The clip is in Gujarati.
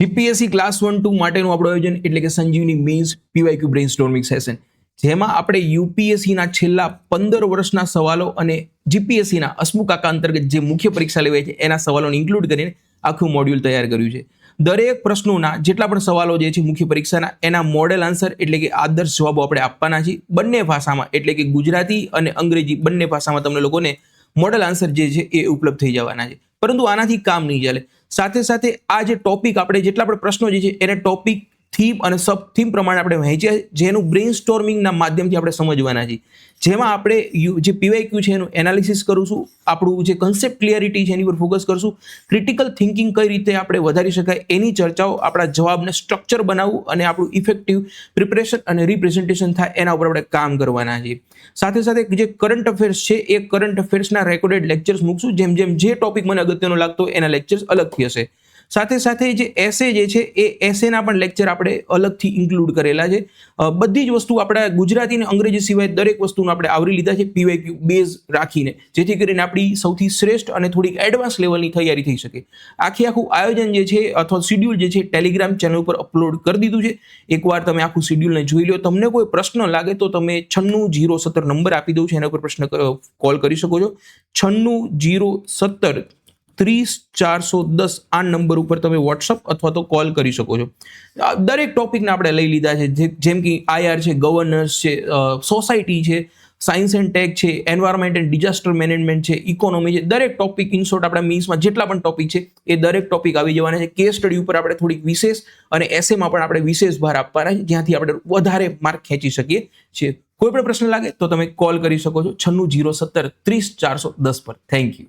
જીપીએસસી ક્લાસ 1-2 માટેનું આપણું આયોજન એટલે કે સંજીવની મેન્સ પીવાયક્યુ બ્રેઇનસ્ટોર્મિંગ સેશન, જેમાં આપણે યુપીએસસીના છેલ્લા 15 વર્ષના સવાલો અને જીપીએસસીના હસમુખ અંતર્ગત જે મુખ્ય પરીક્ષા લેવાય છે એના સવાલોને ઇન્ક્લુડ કરીને આખું મોડ્યુલ તૈયાર કર્યું છે. દરેક પ્રશ્નોના જેટલા પણ સવાલો જે છે મુખ્ય પરીક્ષાના એના મોડેલ આન્સર એટલે કે આદર્શ જવાબો આપણે આપવાના છે બંને ભાષામાં, એટલે કે ગુજરાતી અને અંગ્રેજી બંને ભાષામાં તમને લોકોને મોડેલ આન્સર જે છે એ ઉપલબ્ધ થઈ જવાના છે. પરંતુ આનાથી કામ નહીં ચાલે, સાથે સાથે આ જે ટોપિક આપણે જેટલા પણ પ્રશ્નો જે છે એને ટોપિક, થીમ અને સબ થીમ પ્રમાણે આપણે વહેંચ્યા છે, જેનું બ્રેઇનસ્ટોર્મિંગના માધ્યમથી આપણે સમજવાના છે. જેમાં આપણે જે પીવાયક્યુ છે એનું એનાલિસિસ કરીશું, આપણું જે કન્સેપ્ટ ક્લિયરિટી છે એની પર ફોકસ કરશું, ક્રિટિકલ થિંકિંગ કઈ રીતે આપણે વધારી શકાય એની ચર્ચાઓ, આપણા જવાબને સ્ટ્રક્ચર બનાવવું અને આપણું ઇફેક્ટિવ પ્રિપરેશન અને રિપ્રેઝન્ટેશન થાય એના ઉપર આપણે કામ કરવાના છે. સાથે સાથે જે કરંટ અફેર્સ છે એ કરંટ અફેર્સના રેકોર્ડેડ લેક્ચર્સ મૂકશું, જેમ જેમ જે ટોપિક મને અગત્યનો લાગતો એના લેક્ચર્સ અલગથી હશે. સાથે સાથે જે એસે જે છે એ એસેના પણ લેક્ચર આપણે અલગથી ઇન્ક્લુડ કરેલા છે. બધી જ વસ્તુ આપણે ગુજરાતી અને અંગ્રેજી સિવાય દરેક વસ્તુને આપણે આવરી લીધા છે પીવાયક્યુ બેઝ રાખીને, જેથી કરીને આપણી સૌથી શ્રેષ્ઠ અને થોડીક એડવાન્સ લેવલની તૈયારી થઈ શકે. આખું આયોજન જે છે અથવા શિડ્યુલ જે છે ટેલિગ્રામ ચેનલ ઉપર અપલોડ કરી દીધું છે. એકવાર તમે આખું શિડ્યુલને જોઈ લો, તમને કોઈ પ્રશ્ન લાગે તો તમે 96-017 નંબર આપી દઉં છું, એના ઉપર પ્રશ્ન કોલ કરી શકો છો. 96-017 30-410 આ નંબર ઉપર તમે વોટ્સઅપ અથવા તો કોલ કરી શકો છો. દરેક ટોપિકને આપણે લઈ લીધા છે, જેમ કે આઈઆર છે, ગવર્નન્સ છે, સોસાયટી છે, સાયન્સ એન્ડ ટેક છે, એન્વાયરમેન્ટ એન્ડ ડિઝાસ્ટર મેનેજમેન્ટ છે, ઇકોનોમી છે. દરેક ટોપિક ઇનશોર્ટ આપણા મીન્સમાં જેટલા પણ ટોપિક છે એ દરેક ટોપિક આવી જવાના છે. કેસ સ્ટડી ઉપર આપણે થોડીક વિશેષ અને એસેમાં પણ આપણે વિશેષ ભાર આપવાના છે, જ્યાંથી આપણે વધારે માર્ક ખેંચી શકીએ છીએ. કોઈ પણ પ્રશ્ન લાગે તો તમે કોલ કરી શકો છો 96-017 30-410 પર. Thank you.